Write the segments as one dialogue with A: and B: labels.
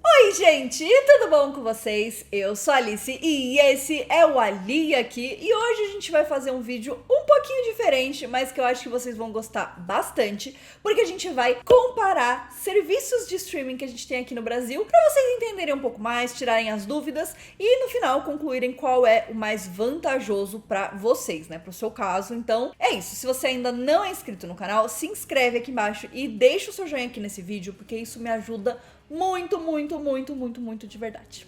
A: Oi, gente, tudo bom com vocês? Eu sou a Alice e esse é o Ali aqui e hoje a gente vai fazer um vídeo um pouquinho diferente, mas que eu acho que vocês vão gostar bastante, porque a gente vai comparar serviços de streaming que a gente tem aqui no Brasil para vocês entenderem um pouco mais, tirarem as dúvidas e no final concluírem qual é o mais vantajoso para vocês, né, para o seu caso. Então é isso, se você ainda não é inscrito no canal, se inscreve aqui embaixo e deixa o seu joinha aqui nesse vídeo, porque isso me ajuda muito, muito, muito, muito, muito de verdade.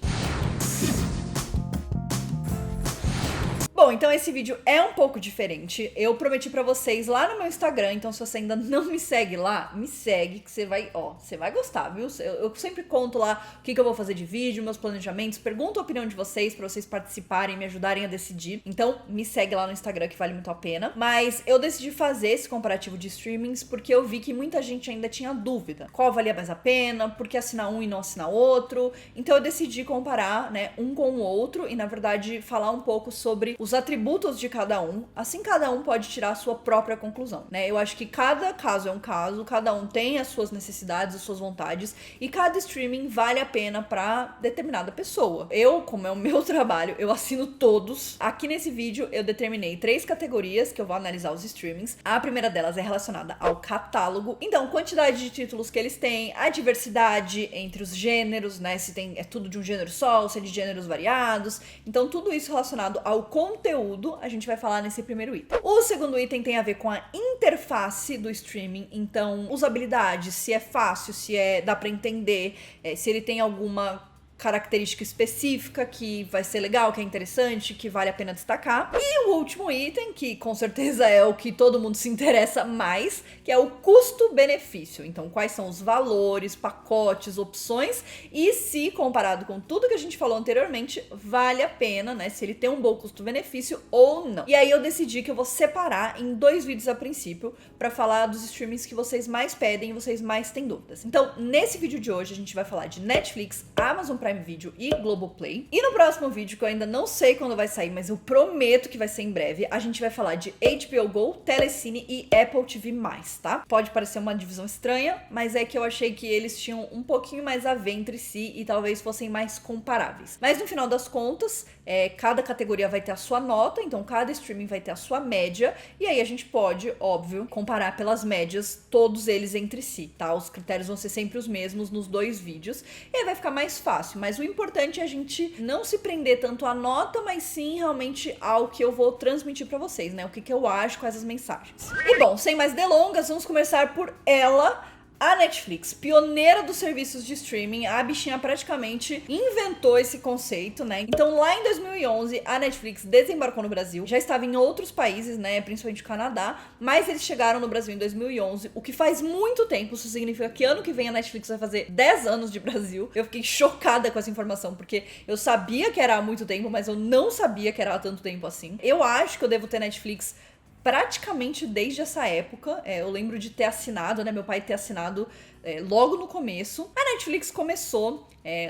A: Bom, então esse vídeo é um pouco diferente. Eu prometi pra vocês lá no meu Instagram, então se você ainda não me segue lá, me segue que você vai gostar, viu? Eu sempre conto lá o que eu vou fazer de vídeo, meus planejamentos, pergunto a opinião de vocês pra vocês participarem, me ajudarem a decidir. Então me segue lá no Instagram que vale muito a pena. Mas eu decidi fazer esse comparativo de streamings porque eu vi que muita gente ainda tinha dúvida. Qual valia mais a pena? Por que assinar um e não assinar outro? Então eu decidi comparar, né, um com o outro e na verdade falar um pouco sobre os atributos de cada um, assim cada um pode tirar a sua própria conclusão, né? Eu acho que cada caso é um caso, cada um tem as suas necessidades, as suas vontades e cada streaming vale a pena para determinada pessoa. Eu, como é o meu trabalho, eu assino todos. Aqui nesse vídeo eu determinei 3 categorias que eu vou analisar os streamings. A primeira delas é relacionada ao catálogo, então quantidade de títulos que eles têm, a diversidade entre os gêneros, né? Se é tudo de um gênero só, ou se é de gêneros variados. Então tudo isso relacionado ao conteúdo, a gente vai falar nesse primeiro item. O segundo item tem a ver com a interface do streaming, então usabilidade, se é fácil, dá pra entender, se ele tem alguma característica específica que vai ser legal, que é interessante, que vale a pena destacar. E o último item, que com certeza é o que todo mundo se interessa mais, que é o custo-benefício. Então, quais são os valores, pacotes, opções e se, comparado com tudo que a gente falou anteriormente, vale a pena, né? Se ele tem um bom custo-benefício ou não. E aí eu decidi que eu vou separar em 2 vídeos a princípio para falar dos streamings que vocês mais pedem e vocês mais têm dúvidas. Então, nesse vídeo de hoje, a gente vai falar de Netflix, Amazon Prime Video e Globoplay. E no próximo vídeo, que eu ainda não sei quando vai sair, mas eu prometo que vai ser em breve, a gente vai falar de HBO Go, Telecine e Apple TV+, tá? Pode parecer uma divisão estranha, mas é que eu achei que eles tinham um pouquinho mais a ver entre si e talvez fossem mais comparáveis. Mas no final das contas, cada categoria vai ter a sua nota, então cada streaming vai ter a sua média, e aí a gente pode, óbvio, comparar pelas médias todos eles entre si, tá? Os critérios vão ser sempre os mesmos nos 2 vídeos, e aí vai ficar mais fácil. Mas o importante é a gente não se prender tanto à nota, mas sim realmente ao que eu vou transmitir pra vocês, né? O que eu acho com essas mensagens. E bom, sem mais delongas, vamos começar por ela, a Netflix, pioneira dos serviços de streaming. A bichinha praticamente inventou esse conceito, né? Então lá em 2011, a Netflix desembarcou no Brasil. Já estava em outros países, né? Principalmente o Canadá. Mas eles chegaram no Brasil em 2011, o que faz muito tempo. Isso significa que ano que vem a Netflix vai fazer 10 anos de Brasil. Eu fiquei chocada com essa informação, porque eu sabia que era há muito tempo, mas eu não sabia que era há tanto tempo assim. Eu acho que eu devo ter Netflix praticamente desde essa época. Eu lembro de ter assinado, né? Meu pai ter assinado logo no começo. A Netflix começou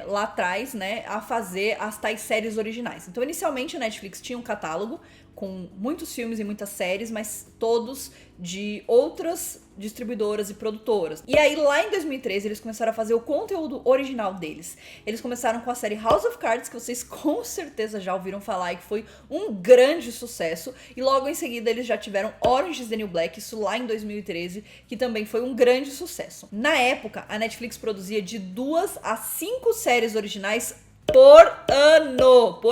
A: lá atrás, né, a fazer as tais séries originais. Então, inicialmente, a Netflix tinha um catálogo com muitos filmes e muitas séries, mas todos de outras distribuidoras e produtoras. E aí, lá em 2013, eles começaram a fazer o conteúdo original deles. Eles começaram com a série House of Cards, que vocês com certeza já ouviram falar e que foi um grande sucesso. E logo em seguida, eles já tiveram Orange is the New Black, isso lá em 2013, que também foi um grande sucesso. Na época, a Netflix produzia de 2 a 5 séries originais por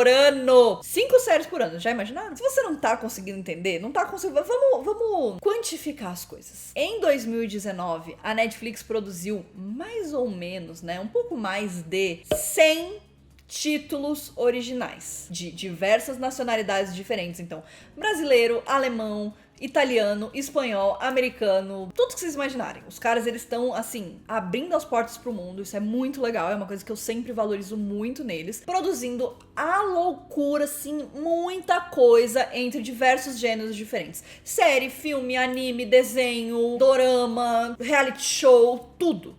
A: ano. 5 séries por ano, já imaginaram? Se você não tá conseguindo entender, não tá conseguindo, vamos quantificar as coisas. Em 2019, a Netflix produziu mais ou menos, né, um pouco mais de 100 títulos originais de diversas nacionalidades diferentes. Então, brasileiro, alemão, italiano, espanhol, americano, tudo que vocês imaginarem. Os caras, eles estão, assim, abrindo as portas pro mundo. Isso é muito legal, é uma coisa que eu sempre valorizo muito neles. Produzindo a loucura, assim, muita coisa entre diversos gêneros diferentes. Série, filme, anime, desenho, dorama, reality show, tudo,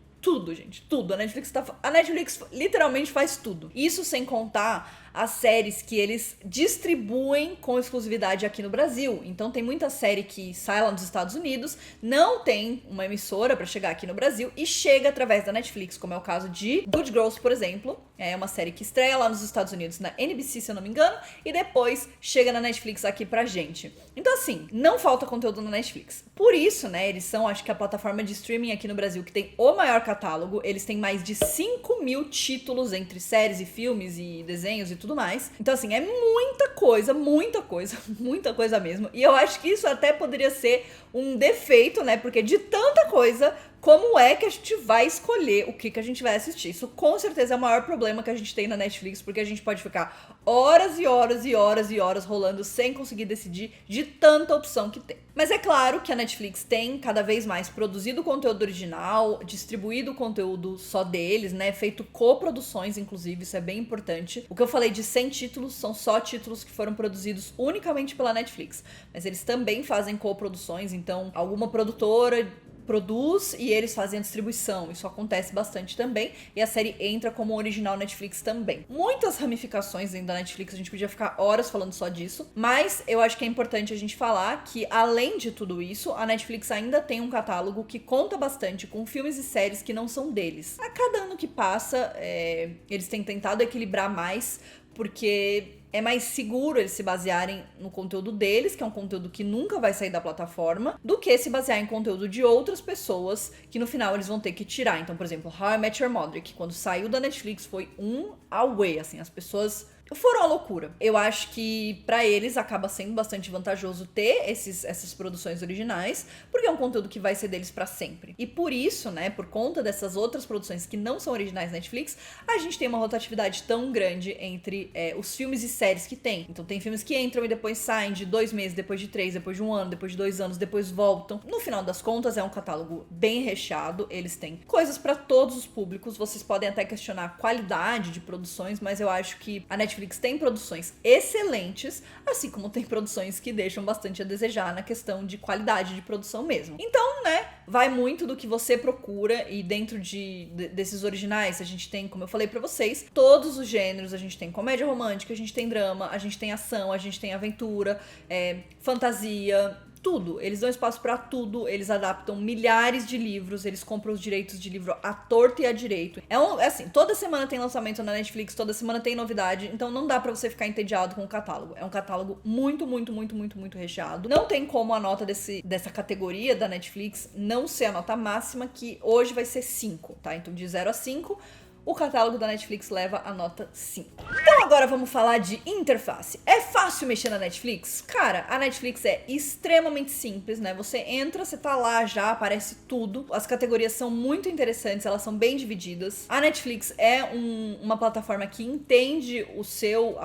A: gente, tudo. A Netflix literalmente faz tudo. Isso sem contar as séries que eles distribuem com exclusividade aqui no Brasil. Então tem muita série que sai lá nos Estados Unidos, não tem uma emissora pra chegar aqui no Brasil e chega através da Netflix, como é o caso de Good Girls, por exemplo. É uma série que estreia lá nos Estados Unidos na NBC, se eu não me engano, e depois chega na Netflix aqui pra gente. Então assim, não falta conteúdo na Netflix. Por isso, né, eles são, acho que a plataforma de streaming aqui no Brasil que tem o maior catálogo. Eles têm mais de 5 mil títulos entre séries e filmes e desenhos e tudo mais. Então assim, é muita coisa, muita coisa, muita coisa mesmo. E eu acho que isso até poderia ser um defeito, né, porque de tanta coisa, como é que a gente vai escolher o que a gente vai assistir? Isso com certeza é o maior problema que a gente tem na Netflix, porque a gente pode ficar horas e horas e horas e horas rolando sem conseguir decidir de tanta opção que tem. Mas é claro que a Netflix tem cada vez mais produzido conteúdo original, distribuído conteúdo só deles, né? Feito coproduções, inclusive, isso é bem importante. O que eu falei de 100 títulos são só títulos que foram produzidos unicamente pela Netflix. Mas eles também fazem coproduções, então alguma produtora produz e eles fazem a distribuição. Isso acontece bastante também. E a série entra como original Netflix também. Muitas ramificações dentro da Netflix, a gente podia ficar horas falando só disso. Mas eu acho que é importante a gente falar que, além de tudo isso, a Netflix ainda tem um catálogo que conta bastante com filmes e séries que não são deles. A cada ano que passa, eles têm tentado equilibrar mais, porque é mais seguro eles se basearem no conteúdo deles, que é um conteúdo que nunca vai sair da plataforma, do que se basear em conteúdo de outras pessoas, que no final eles vão ter que tirar. Então, por exemplo, How I Met Your Mother, que quando saiu da Netflix foi um away, assim, as pessoas foram à loucura. Eu acho que pra eles acaba sendo bastante vantajoso ter essas produções originais, porque é um conteúdo que vai ser deles pra sempre. E por isso, né, por conta dessas outras produções que não são originais Netflix, a gente tem uma rotatividade tão grande entre os filmes e séries que tem. Então tem filmes que entram e depois saem de 2 meses, depois de 3, depois de 1 ano, depois de 2 anos, depois voltam. No final das contas, é um catálogo bem recheado. Eles têm coisas pra todos os públicos. Vocês podem até questionar a qualidade de produções, mas eu acho que a Netflix tem produções excelentes, assim como tem produções que deixam bastante a desejar na questão de qualidade de produção mesmo. Então, né, vai muito do que você procura, e dentro desses originais a gente tem, como eu falei pra vocês, todos os gêneros. A gente tem comédia romântica, a gente tem drama, a gente tem ação, a gente tem aventura, fantasia, tudo. Eles dão espaço pra tudo, eles adaptam milhares de livros, eles compram os direitos de livro à torta e à direito. Assim, toda semana tem lançamento na Netflix, toda semana tem novidade, então não dá pra você ficar entediado com o catálogo. É um catálogo muito, muito, muito, muito, muito recheado. Não tem como a nota dessa categoria da Netflix não ser a nota máxima, que hoje vai ser 5, tá? Então de 0 a 5, o catálogo da Netflix leva a nota 5. Então agora vamos falar de interface. É fácil mexer na Netflix? Cara, a Netflix é extremamente simples, né? Você entra, você tá lá já, aparece tudo. As categorias são muito interessantes, elas são bem divididas. A Netflix é uma plataforma que entende o seu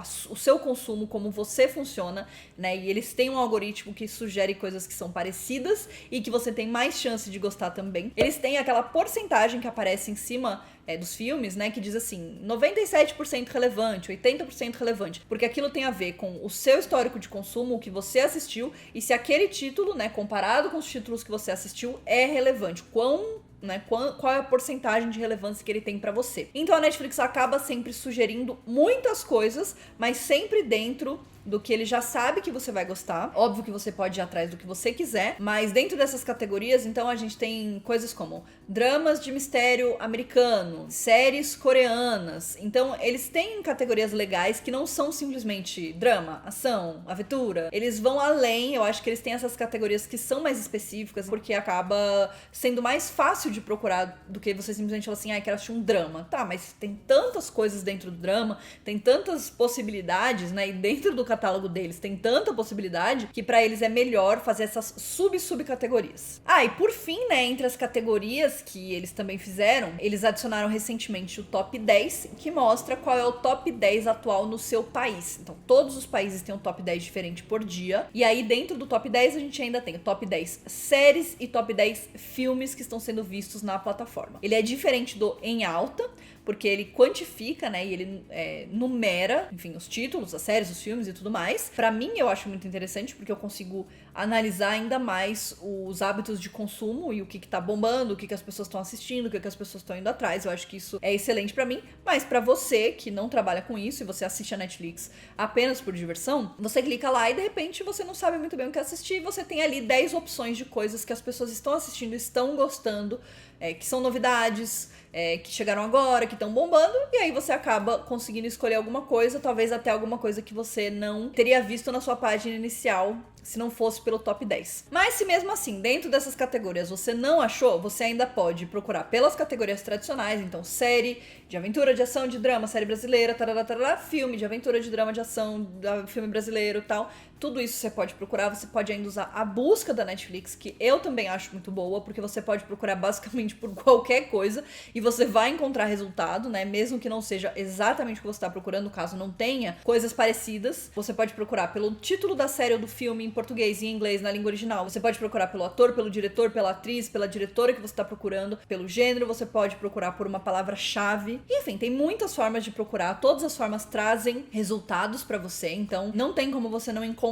A: consumo, como você funciona, né? E eles têm um algoritmo que sugere coisas que são parecidas e que você tem mais chance de gostar também. Eles têm aquela porcentagem que aparece em cima dos filmes, né, que diz assim, 97% relevante, 80% relevante, porque aquilo tem a ver com o seu histórico de consumo, o que você assistiu, e se aquele título, né, comparado com os títulos que você assistiu, é relevante, qual é a porcentagem de relevância que ele tem pra você. Então a Netflix acaba sempre sugerindo muitas coisas, mas sempre dentro do que ele já sabe que você vai gostar. Óbvio que você pode ir atrás do que você quiser, mas dentro dessas categorias, então, a gente tem coisas como dramas de mistério americano, séries coreanas. Então, eles têm categorias legais que não são simplesmente drama, ação, aventura. Eles vão além. Eu acho que eles têm essas categorias que são mais específicas, porque acaba sendo mais fácil de procurar do que você simplesmente falar assim, quero assistir um drama. Tá, mas tem tantas coisas dentro do drama, tem tantas possibilidades, né? E dentro do catálogo deles tem tanta possibilidade que pra eles é melhor fazer essas subcategorias. E por fim, né, entre as categorias que eles também fizeram, eles adicionaram recentemente o top 10, que mostra qual é o top 10 atual no seu país. Então, todos os países têm um top 10 diferente por dia. E aí, dentro do top 10, a gente ainda tem o top 10 séries e top 10 filmes que estão sendo vistos na plataforma. Ele é diferente do em alta, porque ele quantifica, né, e ele numera, enfim, os títulos, as séries, os filmes e tudo mais. Pra mim, eu acho muito interessante, porque eu consigo analisar ainda mais os hábitos de consumo e o que tá bombando, o que as pessoas estão assistindo, o que as pessoas estão indo atrás. Eu acho que isso é excelente pra mim, mas pra você que não trabalha com isso e você assiste a Netflix apenas por diversão, você clica lá e de repente você não sabe muito bem o que assistir, e você tem ali 10 opções de coisas que as pessoas estão assistindo, estão gostando, que são novidades, que chegaram agora, que estão bombando, e aí você acaba conseguindo escolher alguma coisa, talvez até alguma coisa que você não teria visto na sua página inicial se não fosse pelo top 10. Mas se mesmo assim, dentro dessas categorias você não achou, você ainda pode procurar pelas categorias tradicionais, então série de aventura, de ação, de drama, série brasileira, tarará, tarará, filme de aventura, de drama, de ação, filme brasileiro e tal. Tudo isso você pode procurar, você pode ainda usar a busca da Netflix, que eu também acho muito boa, porque você pode procurar basicamente por qualquer coisa e você vai encontrar resultado, né? Mesmo que não seja exatamente o que você está procurando, caso não tenha coisas parecidas. Você pode procurar pelo título da série ou do filme em português e em inglês, na língua original. Você pode procurar pelo ator, pelo diretor, pela atriz, pela diretora que você está procurando, pelo gênero. Você pode procurar por uma palavra-chave. Enfim, tem muitas formas de procurar. Todas as formas trazem resultados para você, então não tem como você não encontrar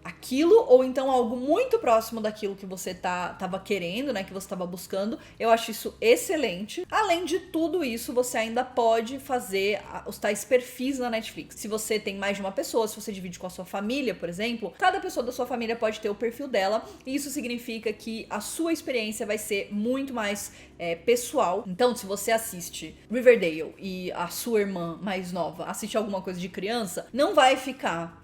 A: aquilo, ou então algo muito próximo daquilo que você tava querendo, né, que você tava buscando. Eu acho isso excelente. Além de tudo isso, você ainda pode fazer os tais perfis na Netflix. Se você tem mais de uma pessoa, se você divide com a sua família, por exemplo, cada pessoa da sua família pode ter o perfil dela, e isso significa que a sua experiência vai ser muito mais pessoal. Então, se você assiste Riverdale e a sua irmã mais nova assiste alguma coisa de criança, não vai ficar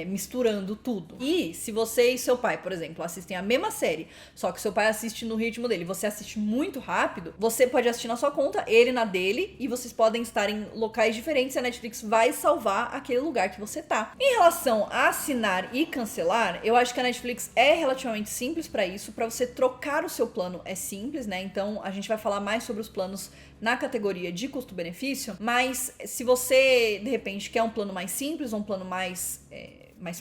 A: misturando tudo. E se você e seu pai, por exemplo, assistem a mesma série, só que seu pai assiste no ritmo dele, você assiste muito rápido, você pode assistir na sua conta, ele na dele, e vocês podem estar em locais diferentes e a Netflix vai salvar aquele lugar que você tá. Em relação a assinar e cancelar, eu acho que a Netflix é relativamente simples pra isso. Pra você trocar o seu plano é simples, né? Então a gente vai falar mais sobre os planos na categoria de custo-benefício, mas se você, de repente, quer um plano mais simples, um plano mais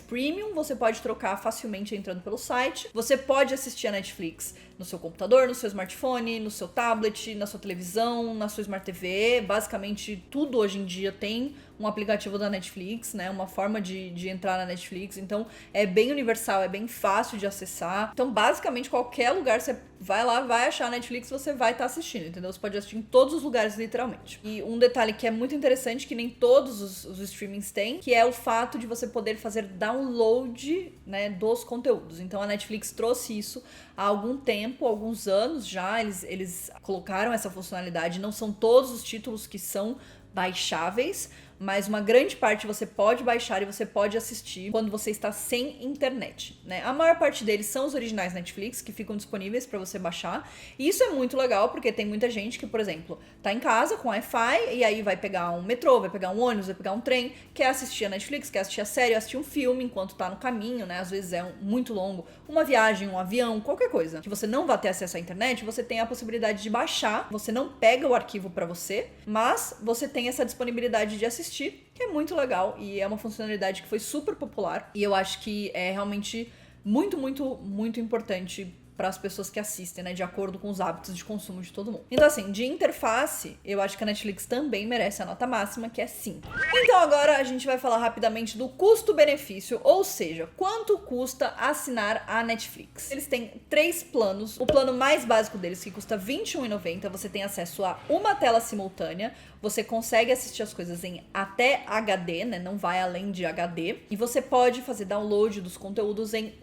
A: premium, você pode trocar facilmente entrando pelo site. Você pode assistir a Netflix no seu computador, no seu smartphone, no seu tablet, na sua televisão, na sua Smart TV. Basicamente, tudo hoje em dia tem um aplicativo da Netflix, né? Uma forma de entrar na Netflix. Então, é bem universal, é bem fácil de acessar. Então, basicamente, qualquer lugar você vai lá, vai achar a Netflix, você vai estar assistindo, entendeu? Você pode assistir em todos os lugares, literalmente. E um detalhe que é muito interessante, que nem todos os streamings têm, que é o fato de você poder fazer download, né, dos conteúdos. Então, a Netflix trouxe isso há algum tempo, alguns anos já, eles colocaram essa funcionalidade. Não são todos os títulos que são baixáveis, mas uma grande parte você pode baixar e você pode assistir quando você está sem internet, né? A maior parte deles são os originais Netflix, que ficam disponíveis para você baixar, e isso é muito legal, porque tem muita gente que, por exemplo, tá em casa com Wi-Fi, e aí vai pegar um metrô, vai pegar um ônibus, vai pegar um trem, quer assistir a Netflix, quer assistir a série, assistir um filme enquanto tá no caminho, né? Às vezes é muito longo, uma viagem, um avião, qualquer coisa, que você não vai ter acesso à internet, você tem a possibilidade de baixar, você não pega o arquivo para você, mas você tem essa disponibilidade de assistir, que é muito legal e é uma funcionalidade que foi super popular, e eu acho que é realmente muito, muito, muito importante para as pessoas que assistem, né, de acordo com os hábitos de consumo de todo mundo. Então, assim, de interface, eu acho que a Netflix também merece a nota máxima, que é 5. Então, agora a gente vai falar rapidamente do custo-benefício, ou seja, quanto custa assinar a Netflix. Eles têm 3 planos. O plano mais básico deles, que custa R$21,90, você tem acesso a uma tela simultânea, você consegue assistir as coisas em até HD, né, não vai além de HD, e você pode fazer download dos conteúdos em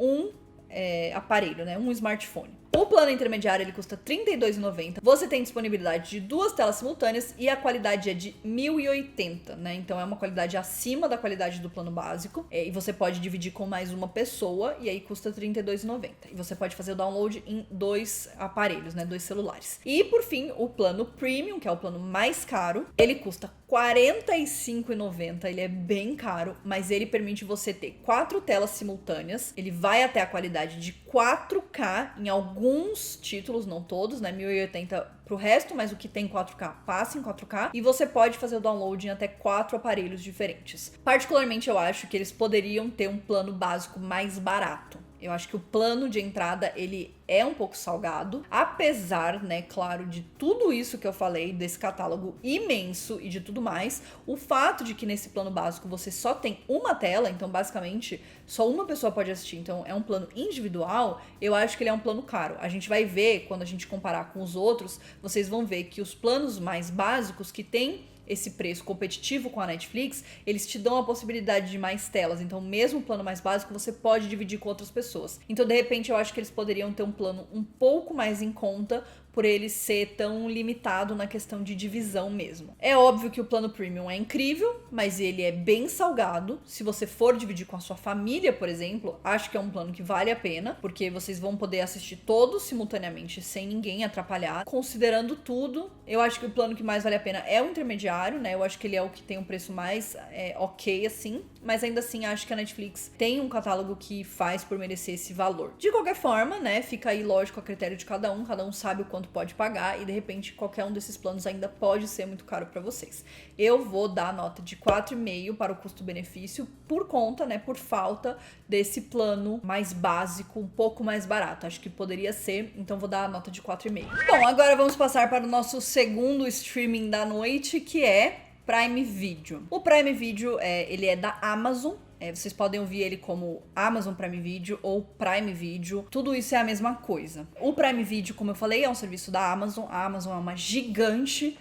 A: aparelho, né? Um smartphone. O plano intermediário, ele custa R$32,90. Você tem disponibilidade de 2 telas simultâneas e a qualidade é de 1080, né? Então é uma qualidade acima da qualidade do plano básico. E você pode dividir com mais uma pessoa e aí custa R$32,90. E você pode fazer o download em 2 aparelhos, né? 2 celulares. E por fim, o plano Premium, que é o plano mais caro, ele custa R$45,90. Ele é bem caro, mas ele permite você ter 4 telas simultâneas. Ele vai até a qualidade de 4K em alguns títulos, não todos, né? 1080 pro resto, mas o que tem 4K passa em 4K. E você pode fazer o download em até 4 aparelhos diferentes. Particularmente, eu acho que eles poderiam ter um plano básico mais barato. Eu acho que o plano de entrada, ele é um pouco salgado, apesar, né, claro, de tudo isso que eu falei, desse catálogo imenso e de tudo mais, o fato de que nesse plano básico você só tem uma tela, então basicamente só uma pessoa pode assistir, então é um plano individual, eu acho que ele é um plano caro. A gente vai ver, quando a gente comparar com os outros, vocês vão ver que os planos mais básicos que tem esse preço competitivo com a Netflix, eles te dão a possibilidade de mais telas. Então, mesmo o plano mais básico, você pode dividir com outras pessoas. Então, de repente, eu acho que eles poderiam ter um plano um pouco mais em conta por ele ser tão limitado na questão de divisão mesmo. É óbvio que o plano premium é incrível, mas ele é bem salgado. Se você for dividir com a sua família, por exemplo, acho que é um plano que vale a pena, porque vocês vão poder assistir todos simultaneamente sem ninguém atrapalhar. Considerando tudo, eu acho que o plano que mais vale a pena é o intermediário, né? Eu acho que ele é o que tem um preço mais ok, assim, mas ainda assim acho que a Netflix tem um catálogo que faz por merecer esse valor. De qualquer forma, né, fica aí lógico a critério de cada um sabe o quanto pode pagar e de repente qualquer um desses planos ainda pode ser muito caro para vocês. Eu vou dar nota de 4,5 para o custo-benefício por conta, né, por falta desse plano mais básico, um pouco mais barato. Acho que poderia ser, então vou dar a nota de 4,5. Bom, agora vamos passar para o nosso segundo streaming da noite, que é Prime Video. O Prime Video, ele é da Amazon. Vocês podem ouvir ele como Amazon Prime Video ou Prime Video. Tudo isso é a mesma coisa. O Prime Video, como eu falei, é um serviço da Amazon. A Amazon é uma gigante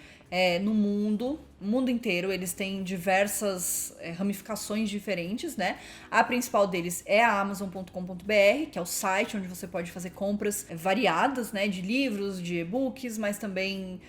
A: no mundo inteiro. Eles têm diversas ramificações diferentes, né? A principal deles é a Amazon.com.br, que é o site onde você pode fazer compras variadas, né? De livros, de e-books, mas também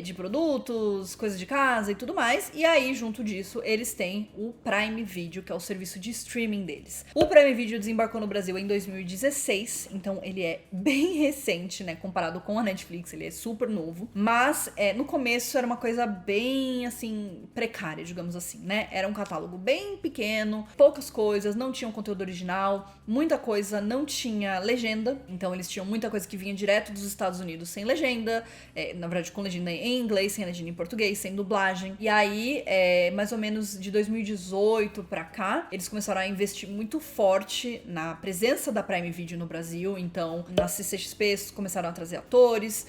A: de produtos, coisas de casa e tudo mais. E aí, junto disso, eles têm o Prime Video, que é o serviço de streaming deles. O Prime Video desembarcou no Brasil em 2016, então ele é bem recente, né? Comparado com a Netflix, ele é super novo. Mas no começo era uma coisa bem, assim, precária, digamos assim, né? Era um catálogo bem pequeno, poucas coisas, não tinha um conteúdo original, muita coisa não tinha legenda, então eles tinham muita coisa que vinha direto dos Estados Unidos sem legenda, na verdade com legenda em inglês, sem legenda em português, sem dublagem. E aí, mais ou menos de 2018 pra cá, eles começaram a investir muito forte na presença da Prime Video no Brasil, então na CCXP começaram a trazer atores,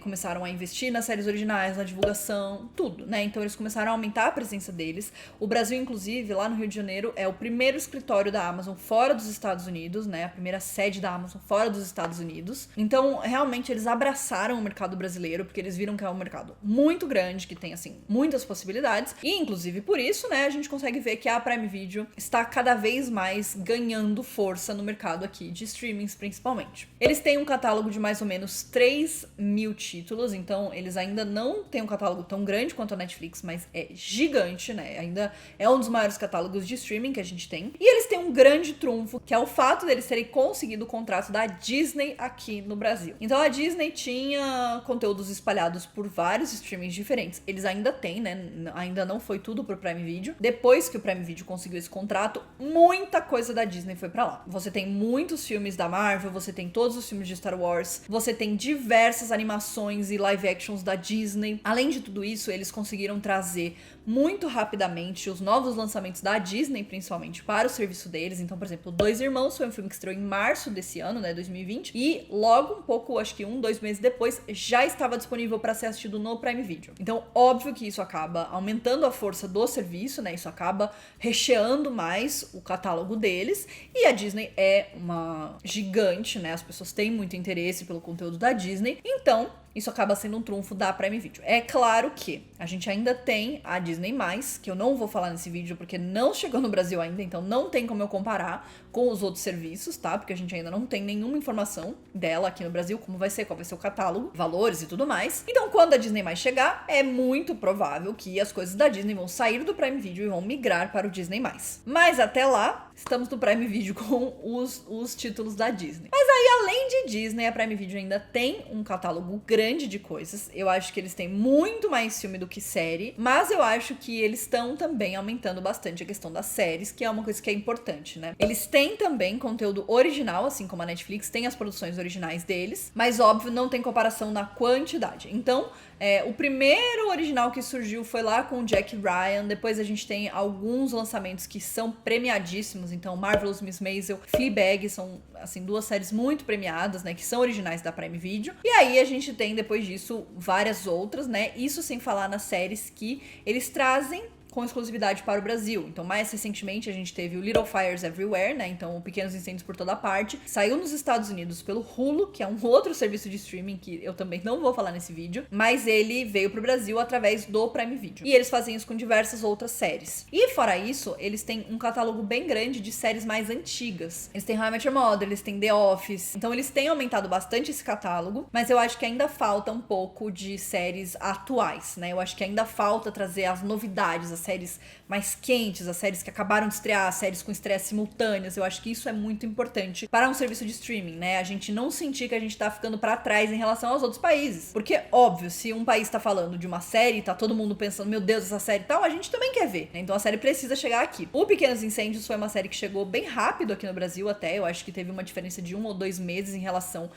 A: começaram a investir nas séries originais, na divulgação, tudo, né? Então eles começaram a aumentar a presença deles. O Brasil, inclusive, lá no Rio de Janeiro, é o primeiro escritório da Amazon fora dos Estados Unidos, né? A primeira sede da Amazon fora dos Estados Unidos. Então, realmente, eles abraçaram o mercado brasileiro, porque eles viram que é um mercado muito grande, que tem, assim, muitas possibilidades. E, inclusive, por isso, né, a gente consegue ver que a Prime Video está cada vez mais ganhando força no mercado aqui de streamings, principalmente. Eles têm um catálogo de mais ou menos 3.000 títulos, então eles ainda não têm um catálogo tão grande quanto a Netflix, mas é gigante, né? Ainda é um dos maiores catálogos de streaming que a gente tem. E eles têm um grande trunfo, que é o fato deles terem conseguido o contrato da Disney aqui no Brasil. Então a Disney tinha conteúdos espalhados por vários streamings diferentes. Eles ainda têm, né? Ainda não foi tudo pro Prime Video. Depois que o Prime Video conseguiu esse contrato, muita coisa da Disney foi pra lá. Você tem muitos filmes da Marvel, você tem todos os filmes de Star Wars, você tem diversas animações e live actions da Disney. Além de tudo isso, eles conseguiram trazer muito rapidamente os novos lançamentos da Disney, principalmente, para o serviço deles. Então, por exemplo, Dois Irmãos foi um filme que estreou em março desse ano, né, 2020, e logo um pouco, acho que 2 meses depois, já estava disponível para ser assistido no Prime Video. Então, óbvio que isso acaba aumentando a força do serviço, né, isso acaba recheando mais o catálogo deles, e a Disney é uma gigante, né, as pessoas têm muito interesse pelo conteúdo da Disney, então isso acaba sendo um trunfo da Prime Video. É claro que a gente ainda tem a Disney+, que eu não vou falar nesse vídeo porque não chegou no Brasil ainda, então não tem como eu comparar com os outros serviços, tá? Porque a gente ainda não tem nenhuma informação dela aqui no Brasil, como vai ser, qual vai ser o catálogo, valores e tudo mais. Então, quando a Disney+ chegar, é muito provável que as coisas da Disney vão sair do Prime Video e vão migrar para o Disney+. Mas até lá, estamos no Prime Video com os títulos da Disney. Mas aí, além de Disney, a Prime Video ainda tem um catálogo grande grande de coisas. Eu acho que eles têm muito mais filme do que série, mas eu acho que eles estão também aumentando bastante a questão das séries, que é uma coisa que é importante, né? Eles têm também conteúdo original, assim como a Netflix tem as produções originais deles, mas óbvio não tem comparação na quantidade. Então, o primeiro original que surgiu foi lá com o Jack Ryan. Depois a gente tem alguns lançamentos que são premiadíssimos. Então, Marvelous Miss Maisel, Fleabag, são, assim, 2 séries muito premiadas, né? Que são originais da Prime Video. E aí a gente tem, depois disso, várias outras, né? Isso sem falar nas séries que eles trazem com exclusividade para o Brasil. Então, mais recentemente, a gente teve o Little Fires Everywhere, né? Então, Pequenos Incêndios por Toda Parte. Saiu nos Estados Unidos pelo Hulu, que é um outro serviço de streaming que eu também não vou falar nesse vídeo, mas ele veio pro Brasil através do Prime Video. E eles fazem isso com diversas outras séries. E, fora isso, eles têm um catálogo bem grande de séries mais antigas. Eles têm How I Met Your Mother, eles têm The Office. Então, eles têm aumentado bastante esse catálogo, mas eu acho que ainda falta um pouco de séries atuais, né? Eu acho que ainda falta trazer as novidades, as séries mais quentes, as séries que acabaram de estrear, as séries com estreias simultâneas. Eu acho que isso é muito importante para um serviço de streaming, né? A gente não sentir que a gente tá ficando pra trás em relação aos outros países. Porque, óbvio, se um país tá falando de uma série, tá todo mundo pensando, meu Deus, essa série e tal, a gente também quer ver, né? Então a série precisa chegar aqui. O Pequenos Incêndios foi uma série que chegou bem rápido aqui no Brasil até. Eu acho que teve uma diferença de 1 ou 2 meses em relação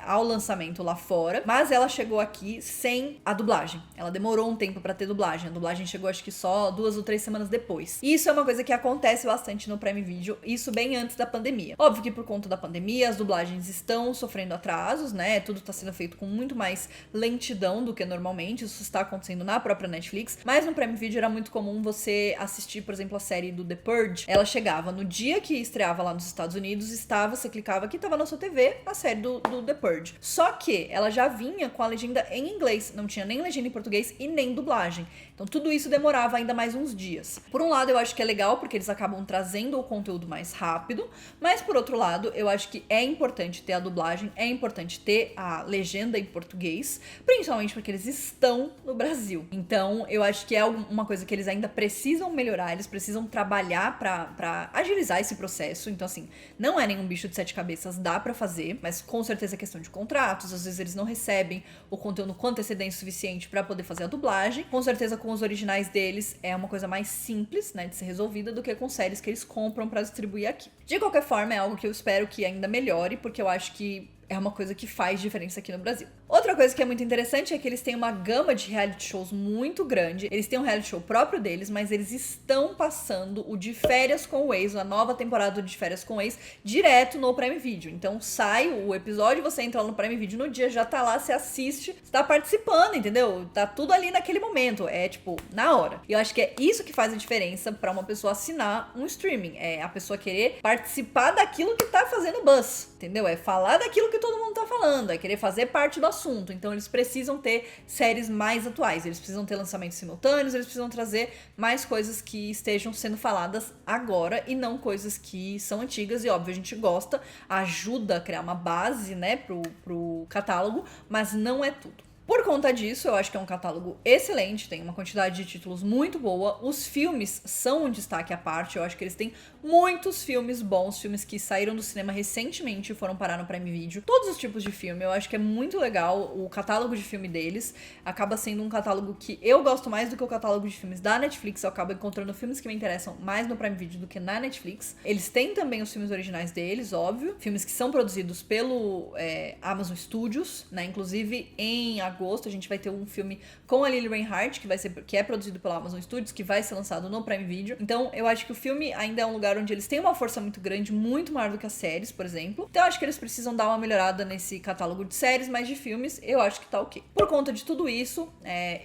A: ao lançamento lá fora. Mas ela chegou aqui sem a dublagem. Ela demorou um tempo pra ter dublagem. A dublagem chegou, acho que só 2 ou 3 semanas depois. E isso é uma coisa que acontece bastante no Prime Video, isso bem antes da pandemia. Óbvio que por conta da pandemia, as dublagens estão sofrendo atrasos, né? Tudo tá sendo feito com muito mais lentidão do que normalmente. Isso está acontecendo na própria Netflix. Mas no Prime Video era muito comum você assistir, por exemplo, a série do The Purge. Ela chegava no dia que estreava lá nos Estados Unidos, você clicava aqui, tava na sua TV, a série do The Purge. Só que ela já vinha com a legenda em inglês, não tinha nem legenda em português e nem dublagem. Então tudo isso demorava ainda mais uns dias. Por um lado, eu acho que é legal porque eles acabam trazendo o conteúdo mais rápido, mas por outro lado, eu acho que é importante ter a dublagem, é importante ter a legenda em português, principalmente porque eles estão no Brasil. Então, eu acho que é uma coisa que eles ainda precisam melhorar, eles precisam trabalhar pra agilizar esse processo. Então, assim, não é nenhum bicho de 7 cabeças, dá pra fazer, mas com certeza é questão de contratos, às vezes eles não recebem o conteúdo com antecedência suficiente pra poder fazer a dublagem. Com certeza, com os originais deles, é uma coisa mais simples, né, de ser resolvida do que com séries que eles compram pra distribuir aqui. De qualquer forma, é algo que eu espero que ainda melhore, porque eu acho que é uma coisa que faz diferença aqui no Brasil. Outra coisa que é muito interessante é que eles têm uma gama de reality shows muito grande. Eles têm um reality show próprio deles, mas eles estão passando o De Férias com o Ex, a nova temporada do De Férias com o Ex, direto no Prime Video. Então sai o episódio, você entra lá no Prime Video no dia, já tá lá, você assiste, você tá participando, entendeu? Tá tudo ali naquele momento, é tipo, na hora. E eu acho que é isso que faz a diferença pra uma pessoa assinar um streaming. É a pessoa querer participar daquilo que tá fazendo buzz, entendeu? É falar daquilo que todo mundo tá falando, é querer fazer parte do assunto. Então eles precisam ter séries mais atuais, eles precisam ter lançamentos simultâneos, eles precisam trazer mais coisas que estejam sendo faladas agora e não coisas que são antigas. E óbvio, a gente gosta, ajuda a criar uma base, né, pro catálogo, mas não é tudo. Por conta disso, eu acho que é um catálogo excelente, tem uma quantidade de títulos muito boa. Os filmes são um destaque à parte, eu acho que eles têm muitos filmes bons, filmes que saíram do cinema recentemente e foram parar no Prime Video. Todos os tipos de filme, eu acho que é muito legal o catálogo de filme deles. Acaba sendo um catálogo que eu gosto mais do que o catálogo de filmes da Netflix, eu acabo encontrando filmes que me interessam mais no Prime Video do que na Netflix. Eles têm também os filmes originais deles, óbvio, filmes que são produzidos pelo Amazon Studios, né, inclusive em agosto a gente vai ter um filme com a Lily Reinhart, que é produzido pela Amazon Studios, que vai ser lançado no Prime Video. Então eu acho que o filme ainda é um lugar onde eles têm uma força muito grande, muito maior do que as séries, por exemplo. Então eu acho que eles precisam dar uma melhorada nesse catálogo de séries, mas de filmes eu acho que tá ok. Por conta de tudo isso,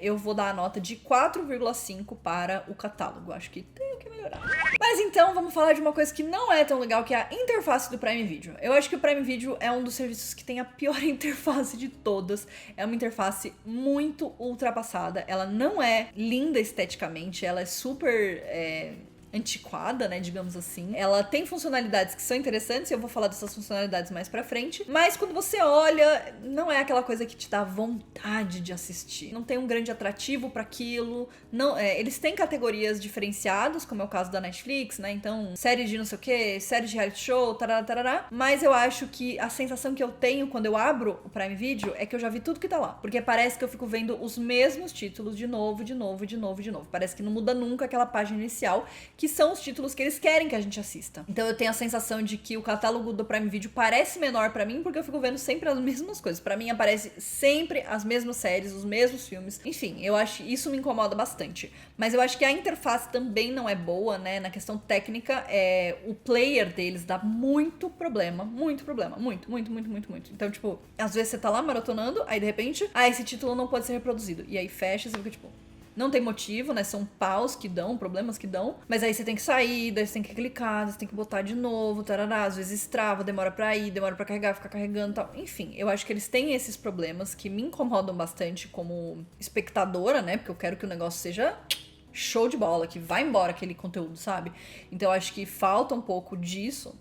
A: eu vou dar a nota de 4,5 para o catálogo. Acho que tem o que melhorar. Mas então vamos falar de uma coisa que não é tão legal, que é a interface do Prime Video. Eu acho que o Prime Video é um dos serviços que tem a pior interface de todas. É uma interface muito ultrapassada. Ela não é linda esteticamente, ela é super antiquada, né, digamos assim. Ela tem funcionalidades que são interessantes, e eu vou falar dessas funcionalidades mais pra frente, mas quando você olha, não é aquela coisa que te dá vontade de assistir. Não tem um grande atrativo pra aquilo, não, eles têm categorias diferenciadas, como é o caso da Netflix, né, então, séries de não sei o que, séries de reality show, tarará, tarará, mas eu acho que a sensação que eu tenho quando eu abro o Prime Video é que eu já vi tudo que tá lá, porque parece que eu fico vendo os mesmos títulos de novo, de novo, de novo, de novo. Parece que não muda nunca aquela página inicial, que são os títulos que eles querem que a gente assista. Então eu tenho a sensação de que o catálogo do Prime Video parece menor pra mim, porque eu fico vendo sempre as mesmas coisas. Pra mim aparece sempre as mesmas séries, os mesmos filmes. Enfim, eu acho isso me incomoda bastante. Mas eu acho que a interface também não é boa, né? Na questão técnica, o player deles dá muito problema. Muito problema. Muito, muito, muito, muito, muito. Então, tipo, às vezes você tá lá maratonando, aí de repente, esse título não pode ser reproduzido. E aí fecha e você fica tipo... Não tem motivo, né? São paus que dão, problemas que dão. Mas aí você tem que sair, daí você tem que clicar, você tem que botar de novo, tarará. Às vezes trava, demora pra ir, demora pra carregar, fica carregando e tal. Enfim, eu acho que eles têm esses problemas que me incomodam bastante como espectadora, né? Porque eu quero que o negócio seja... show de bola, que vai embora aquele conteúdo, sabe? Então eu acho que falta um pouco disso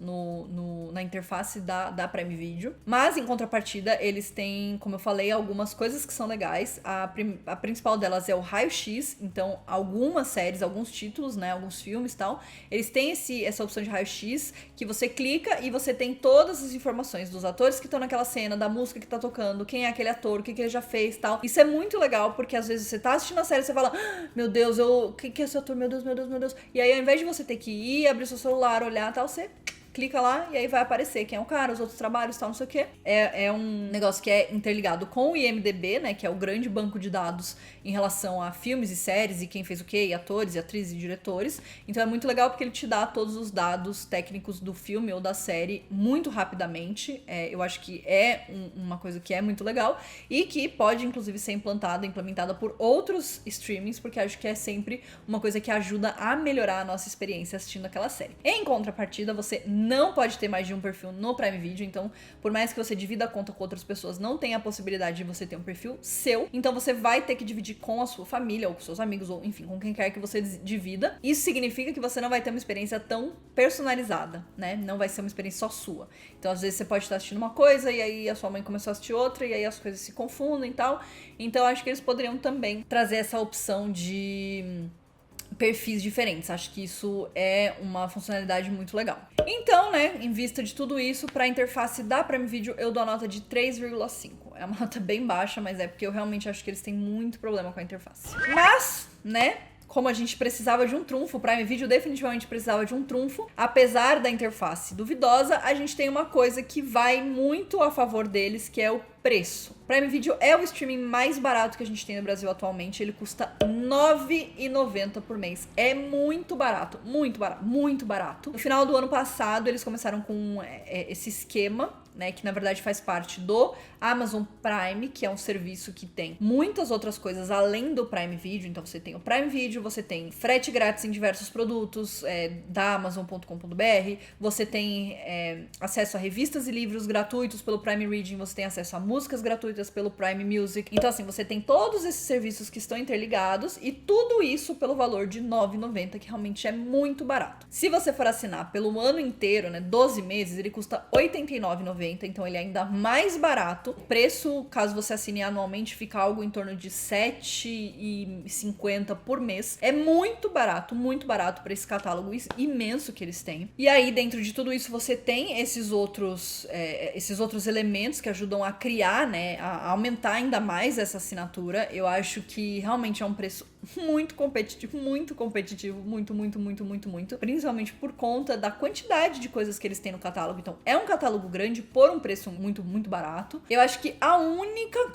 A: na interface da Prime Video. Mas, em contrapartida, eles têm, como eu falei, algumas coisas que são legais. A principal delas é o raio-x. Então, algumas séries, alguns títulos, né? Alguns filmes e tal, eles têm essa opção de raio-x que você clica e você tem todas as informações dos atores que estão naquela cena, da música que tá tocando, quem é aquele ator, o que ele já fez e tal. Isso é muito legal, porque às vezes você tá assistindo a série e você fala, meu Deus, o que é esse ator? Meu Deus, meu Deus, meu Deus. E aí, ao invés de você ter que ir, abrir seu celular, olhar e tal, você clica lá e aí vai aparecer quem é o cara, os outros trabalhos e tal, não sei o quê. É um negócio que é interligado com o IMDb, né, que é o grande banco de dados em relação a filmes e séries e quem fez o quê, e atores, e atrizes e diretores. Então é muito legal porque ele te dá todos os dados técnicos do filme ou da série muito rapidamente. Eu acho que é uma coisa que é muito legal e que pode, inclusive, ser implementada por outros streamings, porque acho que é sempre uma coisa que ajuda a melhorar a nossa experiência assistindo aquela série. Em contrapartida, você não pode ter mais de um perfil no Prime Video, então por mais que você divida a conta com outras pessoas, não tem a possibilidade de você ter um perfil seu, então você vai ter que dividir com a sua família, ou com seus amigos, ou enfim, com quem quer que você divida. Isso significa que você não vai ter uma experiência tão personalizada, né? Não vai ser uma experiência só sua. Então às vezes você pode estar assistindo uma coisa, e aí a sua mãe começou a assistir outra, e aí as coisas se confundem e tal. Então acho que eles poderiam também trazer essa opção de perfis diferentes. Acho que isso é uma funcionalidade muito legal. Então, né, em vista de tudo isso, pra interface da Prime Video, eu dou a nota de 3,5. É uma nota bem baixa, mas é porque eu realmente acho que eles têm muito problema com a interface. Mas, né, como a gente precisava de um trunfo, o Prime Video definitivamente precisava de um trunfo, apesar da interface duvidosa, a gente tem uma coisa que vai muito a favor deles, que é o preço. Prime Video é o streaming mais barato que a gente tem no Brasil atualmente. Ele custa R$ 9,90 por mês. É muito barato, muito barato, muito barato. No final do ano passado, eles começaram com esse esquema, né, que na verdade faz parte do Amazon Prime, que é um serviço que tem muitas outras coisas além do Prime Video. Então você tem o Prime Video, você tem frete grátis em diversos produtos da Amazon.com.br, você tem acesso a revistas e livros gratuitos pelo Prime Reading, você tem acesso a músicas gratuitas pelo Prime Music. Então assim, você tem todos esses serviços que estão interligados e tudo isso pelo valor de R$ 9,90, que realmente é muito barato. Se você for assinar pelo ano inteiro, né, 12 meses, ele custa R$ 89,90, então ele é ainda mais barato. O preço, caso você assine anualmente, fica algo em torno de R$ 7,50 por mês. É muito barato para esse catálogo imenso que eles têm. E aí, dentro de tudo isso, você tem esses outros elementos que ajudam a criar, né, a aumentar ainda mais essa assinatura. Eu acho que realmente é um preço muito competitivo, muito, muito, muito, muito, principalmente por conta da quantidade de coisas que eles têm no catálogo. Então, é um catálogo grande por um preço muito, muito barato. Eu acho que a única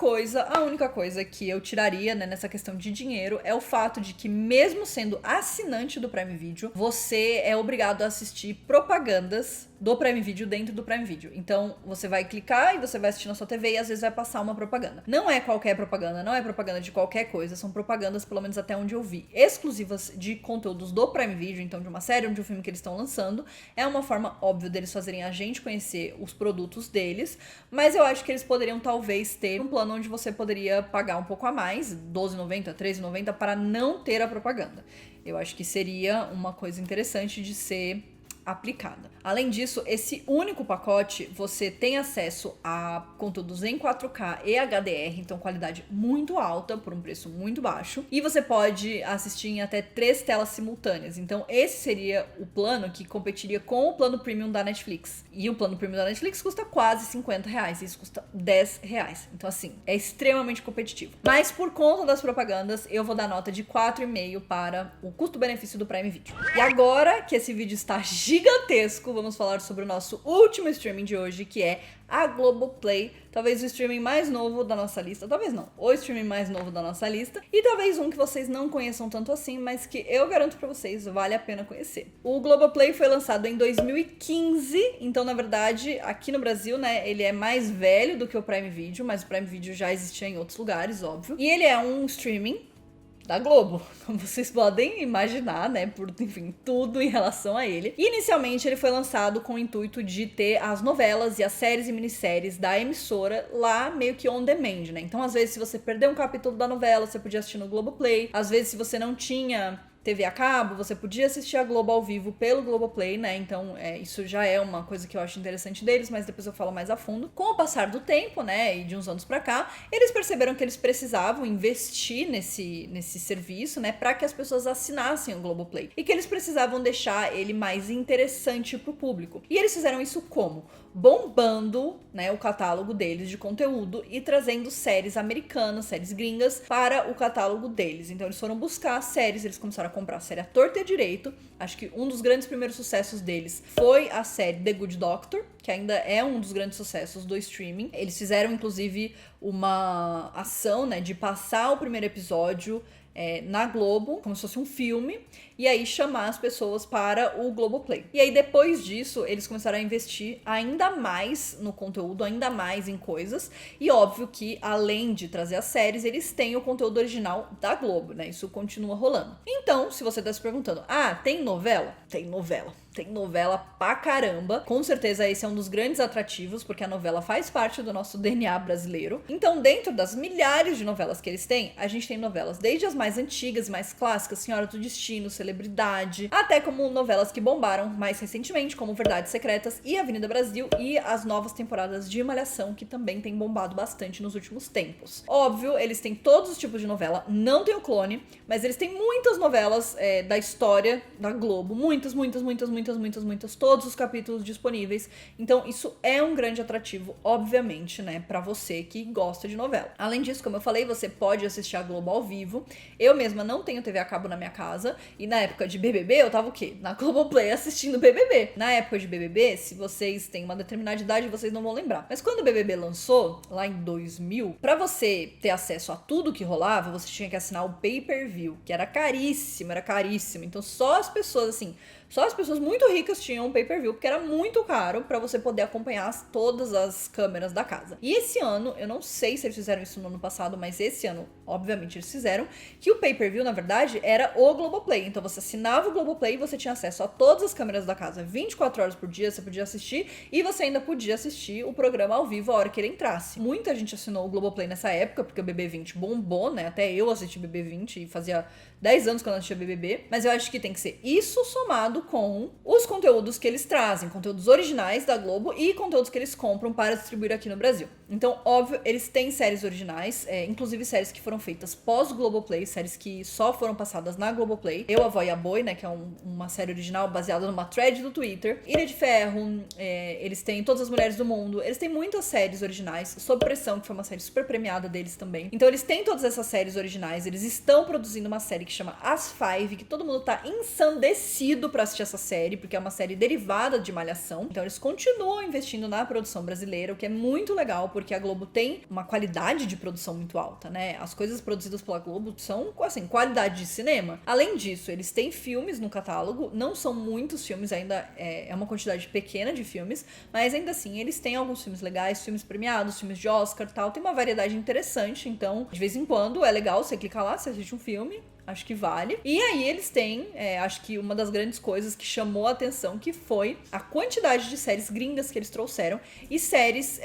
A: coisa que eu tiraria, né, nessa questão de dinheiro é o fato de que, mesmo sendo assinante do Prime Video, você é obrigado a assistir propagandas do Prime Video dentro do Prime Video. Então, você vai clicar e você vai assistir na sua TV e às vezes vai passar uma propaganda. Não é qualquer propaganda, não é propaganda de qualquer coisa, são propagandas, pelo menos até onde eu vi, exclusivas de conteúdos do Prime Video, então de uma série ou de um filme que eles estão lançando. É uma forma óbvia deles fazerem a gente conhecer os produtos deles, mas eu acho que eles poderiam talvez ter um plano onde você poderia pagar um pouco a mais, R$12,90, R$13,90, para não ter a propaganda. Eu acho que seria uma coisa interessante de ser aplicada. Além disso, esse único pacote, você tem acesso a conteúdos em 4K e HDR, então qualidade muito alta por um preço muito baixo, e você pode assistir em até 3 telas simultâneas. Então esse seria o plano que competiria com o plano premium da Netflix. E o plano premium da Netflix custa quase R$50, isso custa R$10. Então assim, é extremamente competitivo. Mas por conta das propagandas, eu vou dar nota de 4,5 para o custo-benefício do Prime Video. E agora que esse vídeo está gigantesco, vamos falar sobre o nosso último streaming de hoje, que é a Globoplay, talvez o streaming mais novo da nossa lista, talvez não, o streaming mais novo da nossa lista, e talvez um que vocês não conheçam tanto assim, mas que eu garanto pra vocês, vale a pena conhecer. O Globoplay foi lançado em 2015, então na verdade, aqui no Brasil, né, ele é mais velho do que o Prime Video, mas o Prime Video já existia em outros lugares, óbvio, e ele é um streaming da Globo, como vocês podem imaginar, né, por, enfim, tudo em relação a ele. E, inicialmente, ele foi lançado com o intuito de ter as novelas e as séries e minisséries da emissora lá meio que on demand, né? Então, às vezes, se você perdeu um capítulo da novela, você podia assistir no Globoplay. Às vezes, se você não tinha TV a cabo, você podia assistir a Globo ao vivo pelo Globoplay, né? Então, isso já é uma coisa que eu acho interessante deles, mas depois eu falo mais a fundo. Com o passar do tempo, né, e de uns anos pra cá, eles perceberam que eles precisavam investir nesse serviço, né, pra que as pessoas assinassem o Globoplay. E que eles precisavam deixar ele mais interessante pro público. E eles fizeram isso como? Bombando, né, o catálogo deles de conteúdo e trazendo séries americanas, séries gringas, para o catálogo deles. Então eles foram buscar séries, eles começaram a comprar a série à torta e à direito. Acho que um dos grandes primeiros sucessos deles foi a série The Good Doctor, que ainda é um dos grandes sucessos do streaming. Eles fizeram, inclusive, uma ação, né, de passar o primeiro episódio na Globo, como se fosse um filme, e aí chamar as pessoas para o Globoplay. E aí depois disso, eles começaram a investir ainda mais no conteúdo, ainda mais em coisas, e óbvio que além de trazer as séries, eles têm o conteúdo original da Globo, né? Isso continua rolando. Então, se você tá se perguntando, tem novela? Tem novela. Tem novela pra caramba. Com certeza esse é um dos grandes atrativos, porque a novela faz parte do nosso DNA brasileiro. Então, dentro das milhares de novelas que eles têm, a gente tem novelas desde as mais antigas, mais clássicas, Senhora do Destino, Celebridade, até como novelas que bombaram mais recentemente, como Verdades Secretas e Avenida Brasil, e as novas temporadas de Malhação, que também tem bombado bastante nos últimos tempos. Óbvio, eles têm todos os tipos de novela, não tem o clone, mas eles têm muitas novelas da história da Globo, muitas, todos os capítulos disponíveis. Então isso é um grande atrativo, obviamente, né, pra você que gosta de novela. Além disso, como eu falei, você pode assistir a Globo ao vivo. Eu mesma não tenho TV a cabo na minha casa, e na época de BBB eu tava o quê? Na Globoplay assistindo BBB. Na época de BBB, se vocês têm uma determinada idade, vocês não vão lembrar, mas quando o BBB lançou, lá em 2000, pra você ter acesso a tudo que rolava, você tinha que assinar o pay-per-view, que era caríssimo, então só as pessoas, assim, só as pessoas muito ricas tinham um pay-per-view, porque era muito caro pra você poder acompanhar todas as câmeras da casa. E esse ano, eu não sei se eles fizeram isso no ano passado, mas esse ano, obviamente, eles fizeram, que o pay-per-view, na verdade, era o Globoplay. Então você assinava o Globoplay e você tinha acesso a todas as câmeras da casa 24 horas por dia, você podia assistir, e você ainda podia assistir o programa ao vivo a hora que ele entrasse. Muita gente assinou o Globoplay nessa época, porque o BB20 bombou, né? Até eu assisti BB20 e fazia 10 anos que eu não assistia BBB, mas eu acho que tem que ser isso somado com os conteúdos que eles trazem, conteúdos originais da Globo e conteúdos que eles compram para distribuir aqui no Brasil. Então, óbvio, eles têm séries originais, inclusive séries que foram feitas pós-Globoplay, séries que só foram passadas na Globoplay. Eu, a Vó e a Boi, né, que é uma série original baseada numa thread do Twitter. Ilha de Ferro, eles têm Todas as Mulheres do Mundo, eles têm muitas séries originais. Sob Pressão, que foi uma série super premiada deles também. Então, eles têm todas essas séries originais, eles estão produzindo uma série série que chama As Five, que todo mundo tá ensandecido pra assistir essa série, porque é uma série derivada de Malhação. Então eles continuam investindo na produção brasileira, o que é muito legal, porque a Globo tem uma qualidade de produção muito alta, né? As coisas produzidas pela Globo são, assim, qualidade de cinema. Além disso, eles têm filmes no catálogo, não são muitos filmes, ainda é uma quantidade pequena de filmes, mas ainda assim, eles têm alguns filmes legais, filmes premiados, filmes de Oscar e tal, tem uma variedade interessante, então, de vez em quando, é legal você clicar lá, você assiste um filme, acho que vale. E aí eles têm, acho que uma das grandes coisas que chamou a atenção, que foi a quantidade de séries gringas que eles trouxeram, e séries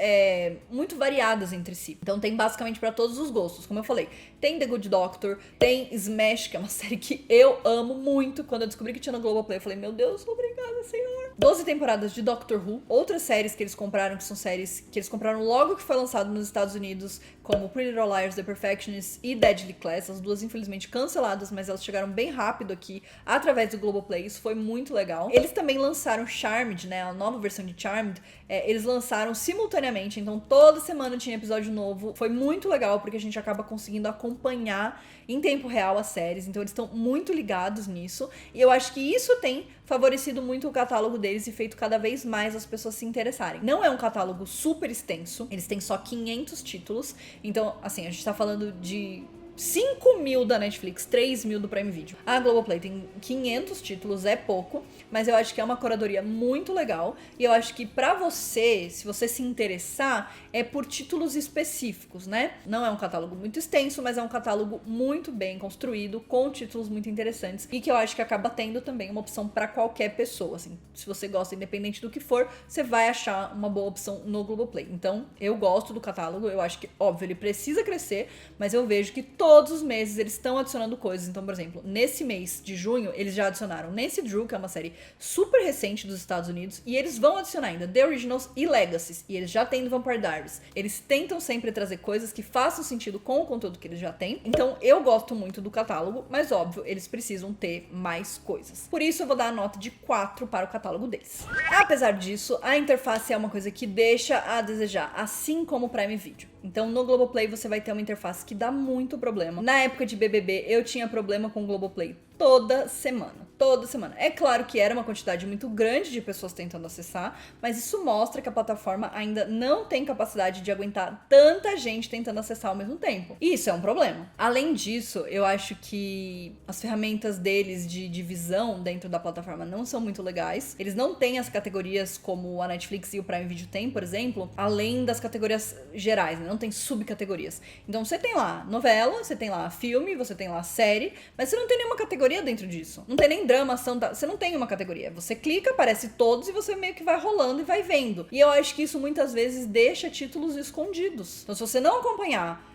A: muito variadas entre si. Então tem basicamente pra todos os gostos, como eu falei. Tem The Good Doctor, tem Smash, que é uma série que eu amo muito. Quando eu descobri que tinha no Globoplay, eu falei, meu Deus, obrigada, senhor. 12 temporadas de Doctor Who, outras séries que eles compraram, que são séries que eles compraram logo que foi lançado nos Estados Unidos, como Pretty Little Liars, The Perfectionist e Deadly Class. As duas, infelizmente, canceladas, mas elas chegaram bem rápido aqui, através do Globoplay. Isso foi muito legal. Eles também lançaram Charmed, né? A nova versão de Charmed. Eles lançaram simultaneamente, então toda semana tinha episódio novo. Foi muito legal, porque a gente acaba conseguindo acompanhar em tempo real as séries. Então eles estão muito ligados nisso. E eu acho que isso tem favorecido muito o catálogo deles e feito cada vez mais as pessoas se interessarem. Não é um catálogo super extenso, eles têm só 500 títulos. Então, assim, a gente tá falando de 5.000 da Netflix, 3.000 do Prime Video. A Globoplay tem 500 títulos, é pouco, mas eu acho que é uma curadoria muito legal. E eu acho que pra você, se você se interessar, é por títulos específicos, né? Não é um catálogo muito extenso, mas é um catálogo muito bem construído, com títulos muito interessantes, e que eu acho que acaba tendo também uma opção pra qualquer pessoa, assim. Se você gosta, independente do que for, você vai achar uma boa opção no Globoplay. Então, eu gosto do catálogo, eu acho que, óbvio, ele precisa crescer, mas eu vejo que todos os meses eles estão adicionando coisas. Então, por exemplo, nesse mês de junho, eles já adicionaram Nancy Drew, que é uma série super recente dos Estados Unidos, e eles vão adicionar ainda The Originals e Legacies, e eles já têm The Vampire Diaries. Eles tentam sempre trazer coisas que façam sentido com o conteúdo que eles já têm. Então, eu gosto muito do catálogo, mas óbvio, eles precisam ter mais coisas. Por isso, eu vou dar a nota de 4 para o catálogo deles. Apesar disso, a interface é uma coisa que deixa a desejar, assim como o Prime Video. Então, no Globoplay, você vai ter uma interface que dá muito problema. Na época de BBB, eu tinha problema com o Globoplay toda semana. Toda semana. É claro que era uma quantidade muito grande de pessoas tentando acessar, mas isso mostra que a plataforma ainda não tem capacidade de aguentar tanta gente tentando acessar ao mesmo tempo. E isso é um problema. Além disso, eu acho que as ferramentas deles de divisão dentro da plataforma não são muito legais. Eles não têm as categorias como a Netflix e o Prime Video tem, por exemplo, além das categorias gerais, né? Não tem subcategorias. Então você tem lá novela, você tem lá filme, você tem lá série, mas você não tem nenhuma categoria dentro disso. Não tem nem drama, ação, você não tem uma categoria. Você clica, aparece todos e você meio que vai rolando e vai vendo. E eu acho que isso muitas vezes deixa títulos escondidos. Então se você não acompanhar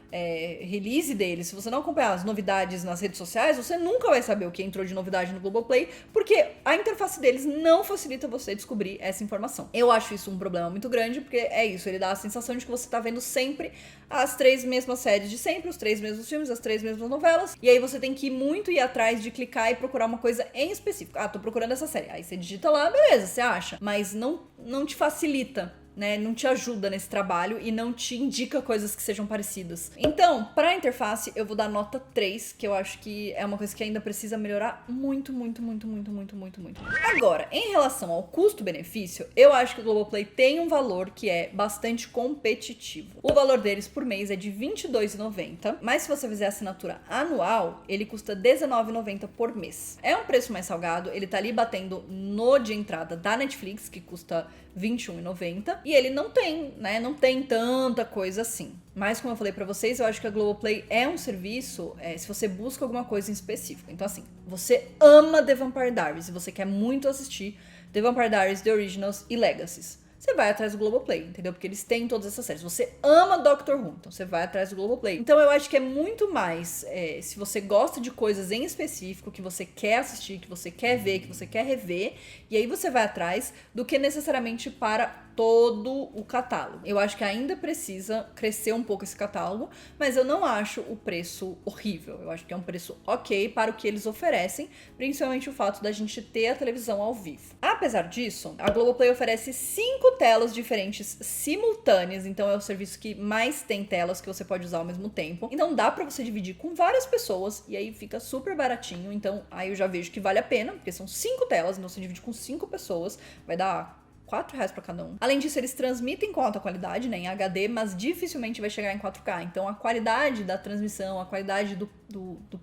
A: release deles, se você não acompanhar as novidades nas redes sociais, você nunca vai saber o que entrou de novidade no Globoplay, porque a interface deles não facilita você descobrir essa informação. Eu acho isso um problema muito grande, porque é isso, ele dá a sensação de que você tá vendo sempre as 3 mesmas séries de sempre, os 3 mesmos filmes, as 3 mesmas novelas, e aí você tem que muito ir atrás de clicar e procurar uma coisa em específico. Ah, tô procurando essa série. Aí você digita lá, beleza, você acha, mas não te facilita, né, não te ajuda nesse trabalho e não te indica coisas que sejam parecidas. Então, pra interface, eu vou dar nota 3, que eu acho que é uma coisa que ainda precisa melhorar muito, muito, muito, muito, muito, muito, muito. Agora, em relação ao custo-benefício, eu acho que o Globoplay tem um valor que é bastante competitivo. O valor deles por mês é de R$ 22,90, mas se você fizer assinatura anual, ele custa R$ 19,90 por mês. É um preço mais salgado, ele tá ali batendo no de entrada da Netflix, que custa R$ 21,90, e ele não tem, né, não tem tanta coisa assim. Mas, como eu falei pra vocês, eu acho que a Globoplay é um serviço, se você busca alguma coisa em específico. Então, assim, você ama The Vampire Diaries e você quer muito assistir The Vampire Diaries, The Originals e Legacies. Você vai atrás do Globoplay, entendeu? Porque eles têm todas essas séries. Você ama Doctor Who, então você vai atrás do Globoplay. Então eu acho que é muito mais, se você gosta de coisas em específico, que você quer assistir, que você quer ver, que você quer rever, e aí você vai atrás, do que necessariamente para todo o catálogo. Eu acho que ainda precisa crescer um pouco esse catálogo, mas eu não acho o preço horrível. Eu acho que é um preço ok para o que eles oferecem, principalmente o fato da gente ter a televisão ao vivo. Apesar disso, a Globoplay oferece 5 telas diferentes simultâneas, então é o serviço que mais tem telas que você pode usar ao mesmo tempo. Então dá pra você dividir com várias pessoas e aí fica super baratinho. Então aí eu já vejo que vale a pena, porque são 5 telas, então você divide com 5 pessoas, vai dar R$4 pra cada um. Além disso, eles transmitem com alta qualidade, né, em HD, mas dificilmente vai chegar em 4K. Então a qualidade da transmissão, a qualidade do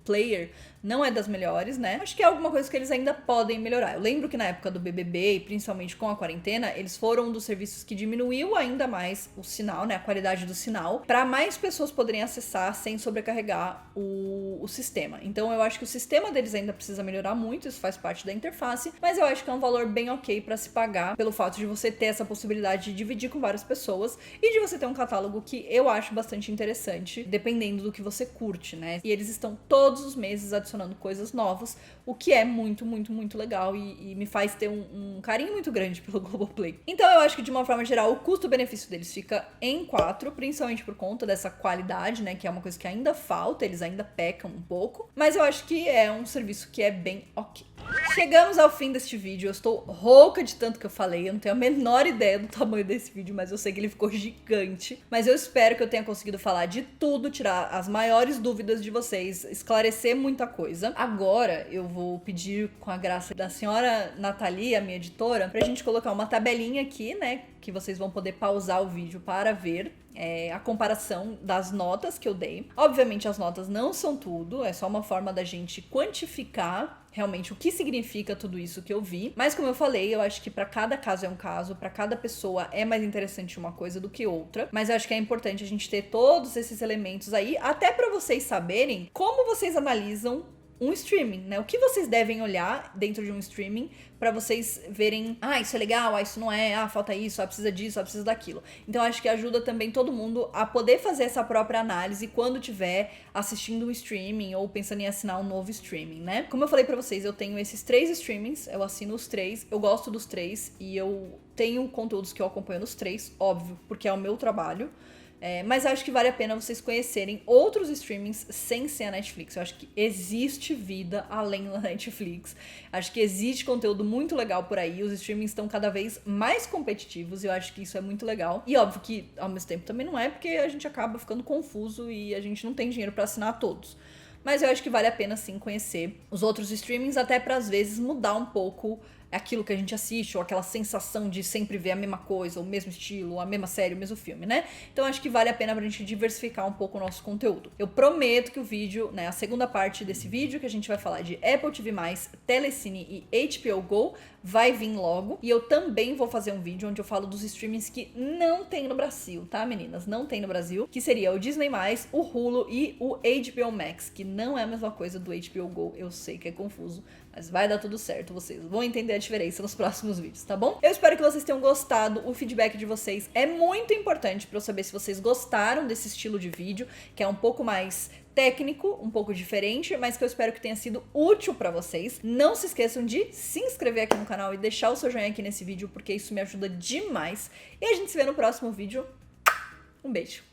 A: player não é das melhores, né? Acho que é alguma coisa que eles ainda podem melhorar. Eu lembro que na época do BBB, e principalmente com a quarentena, eles foram um dos serviços que diminuiu ainda mais o sinal, né, a qualidade do sinal, para mais pessoas poderem acessar sem sobrecarregar o sistema. Então eu acho que o sistema deles ainda precisa melhorar muito, isso faz parte da interface, mas eu acho que é um valor bem ok para se pagar pelo fato de você ter essa possibilidade de dividir com várias pessoas e de você ter um catálogo que eu acho bastante interessante, dependendo do que você curte, né? E eles estão todos os meses adicionando coisas novas, o que é muito, muito, muito legal e me faz ter um carinho muito grande pelo Globoplay. Então eu acho que de uma forma geral o custo-benefício deles fica em 4, principalmente por conta dessa qualidade, né, que é uma coisa que ainda falta, eles ainda pecam um pouco, mas eu acho que é um serviço que é bem ok. Chegamos ao fim deste vídeo, eu estou rouca de tanto que eu falei, eu não tenho a menor ideia do tamanho desse vídeo, mas eu sei que ele ficou gigante. Mas eu espero que eu tenha conseguido falar de tudo, tirar as maiores dúvidas de vocês, esclarecer muita coisa. Agora eu vou pedir, com a graça da senhora Nathalie, a minha editora, pra gente colocar uma tabelinha aqui, né, que vocês vão poder pausar o vídeo para ver a comparação das notas que eu dei. Obviamente as notas não são tudo, é só uma forma da gente quantificar realmente o que significa tudo isso que eu vi. Mas como eu falei, eu acho que para cada caso é um caso, para cada pessoa é mais interessante uma coisa do que outra. Mas eu acho que é importante a gente ter todos esses elementos aí, até para vocês saberem como vocês analisam um streaming, né? O que vocês devem olhar dentro de um streaming para vocês verem, isso é legal, isso não é, falta isso, precisa disso, precisa daquilo. Então acho que ajuda também todo mundo a poder fazer essa própria análise quando tiver assistindo um streaming ou pensando em assinar um novo streaming, né? Como eu falei para vocês, eu tenho esses 3 streamings, eu assino os 3, eu gosto dos 3 e eu tenho conteúdos que eu acompanho nos 3, óbvio, porque é o meu trabalho. Mas acho que vale a pena vocês conhecerem outros streamings sem ser a Netflix. Eu acho que existe vida além da Netflix. Acho que existe conteúdo muito legal por aí. Os streamings estão cada vez mais competitivos e eu acho que isso é muito legal. E óbvio que ao mesmo tempo também não é, porque a gente acaba ficando confuso e a gente não tem dinheiro para assinar todos. Mas eu acho que vale a pena sim conhecer os outros streamings, até para às vezes mudar um pouco aquilo que a gente assiste, ou aquela sensação de sempre ver a mesma coisa, o mesmo estilo, a mesma série, o mesmo filme, né? Então acho que vale a pena pra gente diversificar um pouco o nosso conteúdo. Eu prometo que o vídeo, né, a segunda parte desse vídeo, que a gente vai falar de Apple TV+, Telecine e HBO Go, vai vir logo. E eu também vou fazer um vídeo onde eu falo dos streamings que não tem no Brasil, tá, meninas? Não tem no Brasil, que seria o Disney+, o Hulu e o HBO Max, que não é a mesma coisa do HBO Go. Eu sei que é confuso, mas vai dar tudo certo, vocês vão entender a diferença nos próximos vídeos, tá bom? Eu espero que vocês tenham gostado, o feedback de vocês é muito importante pra eu saber se vocês gostaram desse estilo de vídeo, que é um pouco mais técnico, um pouco diferente, mas que eu espero que tenha sido útil pra vocês. Não se esqueçam de se inscrever aqui no canal e deixar o seu joinha aqui nesse vídeo, porque isso me ajuda demais. E a gente se vê no próximo vídeo. Um beijo!